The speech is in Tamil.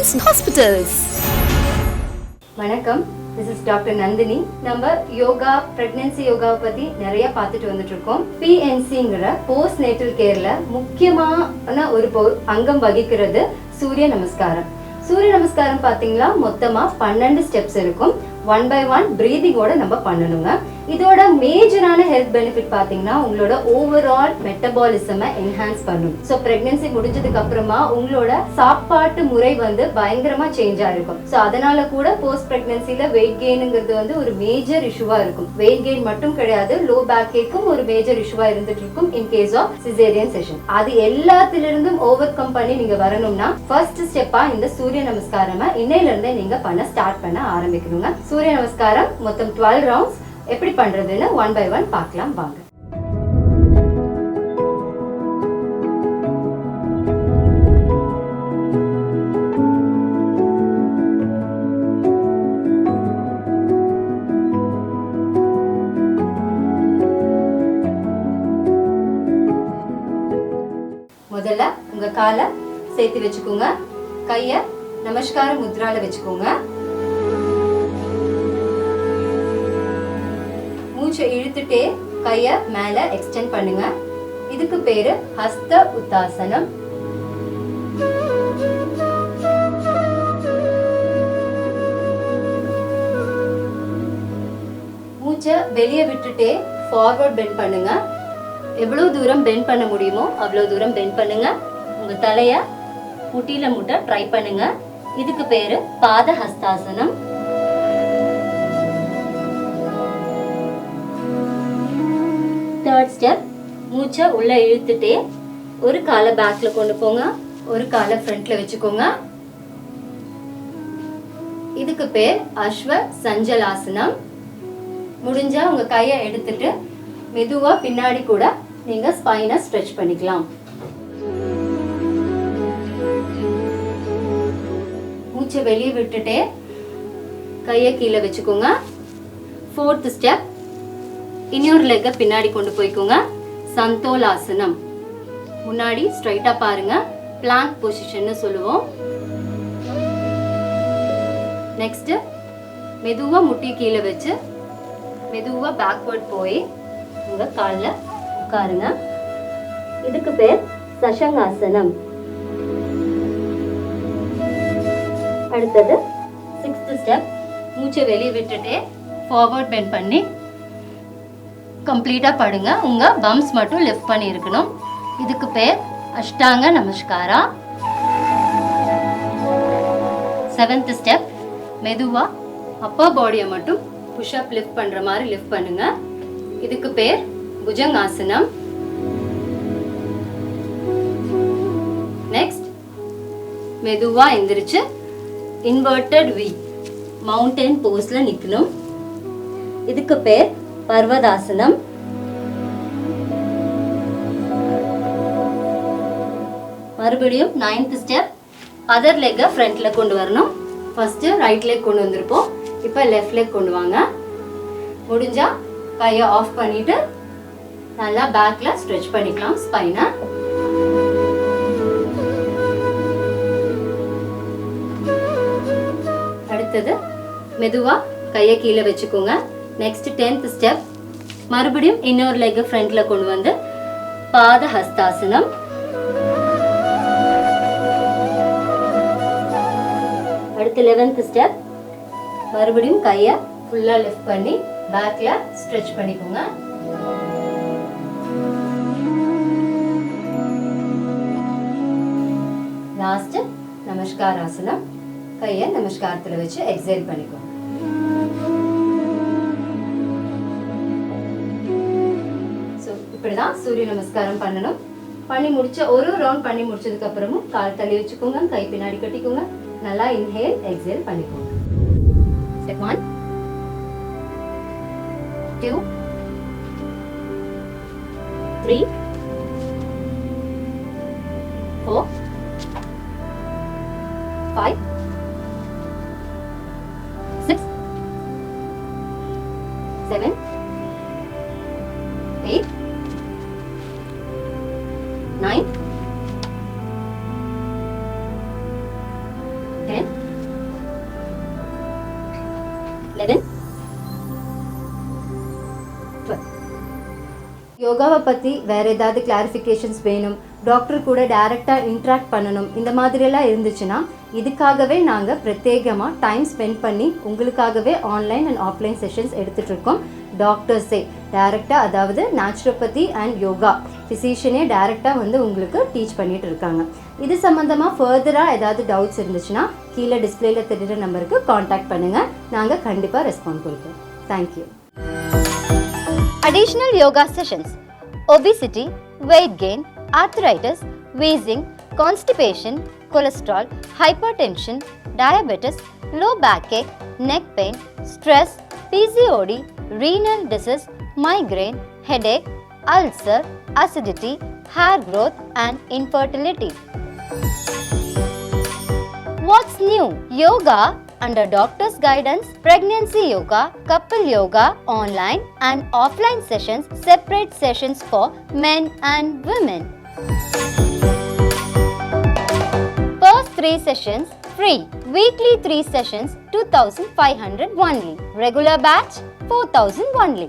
Prince Hospitals. வணக்கம், this is டாக்டர் நந்தினி. நம்ம யோகா, பிரெக்னன்சி யோகாவை பத்தி நிறைய பார்த்துட்டு வந்துட்டு இருக்கோம். PNCங்கிற போஸ்ட் நேட்டல் கேர்ல முக்கியமான ஒரு அங்கம் வகிக்கிறது சூரிய நமஸ்காரம். சூரிய நமஸ்காரம் பாத்தீங்களா, மொத்தமா 12 ஸ்டெப்ஸ் இருக்கும். 1 by 1 பிரீதிங்கோட நம்ம பண்ணணுங்க. இதோட மேஜரான ஹெல்த் பெனிஃபிட் பாத்தீங்கன்னா உங்களோட ஓவரால் மெட்டபாலிசமை என்ஹான்ஸ் பண்ணும். ஸோ பிரெக்னன்சி முடிஞ்சதுக்கு அப்புறமா உங்களோட சாப்பாட்டு முறை பயங்கரமா சேஞ்ச் ஆயிருக்கும். ஸோ அதனால கூட போஸ்ட் பிரெக்னன்சில வெயிட் கெயினுங்கிறது ஒரு மேஜர் இஷ்யூவா இருக்கும். வெயிட் கெயின் மட்டும் கிடையாது, லோ பேக் ஏக்கும் ஒரு மேஜர் இஷ்யூவா இருந்துட்டு இருக்கும் in case of caesarean section. அது எல்லாத்திலிருந்தும் ஓவர் கம் பண்ணி நீங்க வரணும்னா ஃபர்ஸ்ட் ஸ்டெப்பா இந்த சூரிய நமஸ்காரமா இன்னையில இருந்தே நீங்க ஸ்டார்ட் பண்ண ஆரம்பிக்கணுங்க. சூரிய நமஸ்காரம் மொத்தம் 12 ரவுண்ட்ஸ் எப்படி பண்றதுன்னு 1 by 1 பார்க்கலாம் வாங்க. முதல்ல உங்க காலை சேர்த்து வச்சுக்கோங்க. கைய நமஸ்கார முத்ரால வச்சுக்கோங்க. மூச்சை இழுத்துட்டே கைய மேல எக்ஸ்டெண்ட் பண்ணுங்க. இதுக்கு பேரு ஹஸ்த உத்தாசனம். மூச்சை வெளியே விட்டுட்டே ஃபார்வர்ட் பெண்ட் பண்ணுங்க. எவ்வளவு தூரம் பெண்ட் பண்ண முடியுமோ அவ்வளவு தூரம் பெண்ட் பண்ணுங்க. உங்க தலைய முட்டியில முட்ட ட்ரை பண்ணுங்க. இதுக்கு பேரு பாத ஹஸ்தாசனம். தேர்ட் ஸ்டெப், மூச்சை உள்ள இழுத்துட்டே ஒரு காலை பேக்ல கொண்டு போங்க, ஒரு காலை ஃப்ரண்ட்ல வச்சுக்கோங்க. இதுக்கு பேர் அஸ்வ சஞ்சலாசனம். முடிஞ்சா உங்க கையை எடுத்துட்டு மெதுவா பின்னாடி கூட நீங்க ஸ்பைனை ஸ்ட்ரெச் பண்ணிக்கலாம். மூச்சை வெளியே விட்டுட்டே கையை கீழே வச்சுக்கோங்க. ஃபோர்த் ஸ்டெப், இன்னொரு லெக்க பின்னாடி கொண்டு போய்க்கோங்க. சந்தோலாசனம். முன்னாடி ஸ்ட்ரைட்டா பாருங்க, பிளாங்க் பொசிஷன் சொல்லுவோம். நெக்ஸ்ட், மெதுவா முட்டி கீழே வச்சு மெதுவா பேக்வர்ட் போய் உங்க கால்ல உட்காருங்க. இதுக்கு பேர் சஷங்காசனம். அடுத்தது 6th ஸ்டெப், மூச்சை வெளியே விட்டுட்டே ஃபார்வர்ட் பெண்ட் பண்ணி கம்ப்ளீட்டா படுங்க. உங்க பம்ஸ் மட்டும் லிஃப்ட் பண்ணி இருக்கணும். இதுக்கு பேர் அஷ்டாங்க நமஸ்காரா. 7th ஸ்டெப், மெதுவா அப்பர் பாடியை மட்டும் புஷ் அப் லிஃப்ட் பண்ற மாதிரி லிஃப்ட் பண்ணுங்க. இதுக்கு பேர் புஜங்காசனம். நெக்ஸ்ட், மெதுவா எந்திரிச்சு இன்வெர்டட் வி மவுண்டன் போஸ்ல நிக்கணும். இதுக்கு பேர் பர்வதாசனம். மறுபடியும் 9th ஸ்டெப், அதர் லெக்க ஃப்ரண்ட்ல கொண்டு வரணும். ஃபர்ஸ்ட் ரைட் லெக் கொண்டு வந்திருப்போம், இப்போ லெஃப்ட் லெக் கொண்டு வாங்க. முடிஞ்சா கையை ஆஃப் பண்ணிட்டு நல்லா பேக்ல ஸ்ட்ரெச் பண்ணிக்கலாம் ஸ்பைனை. அடுத்தது மெதுவா கையை கீழே வச்சுக்கோங்க. நெக்ஸ்ட் 10th ஸ்டெப், மறுபடியும் இன்னொரு லெக் ஃப்ரண்ட்ல கொண்டு வந்து பாத ஹஸ்தாசனம். அடுத்து 11th ஸ்டெப், மறுபடியும் கையை ஃபுல்லா லிஃப்ட் பண்ணி பேக்ல ஸ்ட்ரெச் பண்ணிக்கோங்க. லாஸ்ட் நமஸ்காராசனம். கையை நமஸ்காரத்துல வச்சு எக்ஸேல் பண்ணிக்கோங்க. இப்படிதான் சூரிய நமஸ்காரம் பண்ணணும். பண்ணி முடிச்ச ஒரு ரவுண்ட் பண்ணி முடிச்சதுக்கு அப்புறமும் கால் தள்ளி வச்சுக்கோங்க, கை பின்னாடி கட்டிக்கோங்க. நல்லா இன்ஹேல் எக்ஸேல் பண்ணிக்கோங்க. ஸ்டெப் 1 2 3 4 5 6 7 8 9 10 யோகாவை பற்றி வேறு ஏதாவது கிளாரிஃபிகேஷன்ஸ் வேணும், டாக்டர் கூட டைரெக்டாக இன்ட்ராக்ட் பண்ணணும், இந்த மாதிரியெல்லாம் இருந்துச்சுன்னா இதுக்காகவே நாங்கள் பிரத்யேகமாக டைம் ஸ்பெண்ட் பண்ணி உங்களுக்காகவே ஆன்லைன் அண்ட் ஆஃப்லைன் செஷன்ஸ் எடுத்துகிட்ருக்கோம். டாக்டர்ஸே டைரெக்டாக, அதாவது நேச்சுரோபதி அண்ட் யோகா ஃபிசிஷியனே டைரெக்டாக வந்து உங்களுக்கு டீச் பண்ணிகிட்டு இருக்காங்க. இது சம்மந்தமாக ஃபர்தராக ஏதாவது டவுட்ஸ் இருந்துச்சுன்னா கீழே டிஸ்பிளேயில் தெரிகிற நம்பருக்கு காண்டாக்ட் பண்ணுங்கள். நாங்கள் கண்டிப்பாக ரெஸ்பாண்ட் கொடுப்போம். Thank you. Additional yoga sessions: obesity, weight gain, arthritis, wheezing, constipation, cholesterol, hypertension, diabetes, low backache, neck pain, stress, PCOD, renal disease, migraine, headache, ulcer, acidity, hair growth and infertility. What's new? Yoga under doctor's guidance, pregnancy yoga, couple yoga, online and offline sessions, separate sessions for men and women. First 3 sessions free. Weekly 3 sessions 2500 only. Regular batch 4000 only.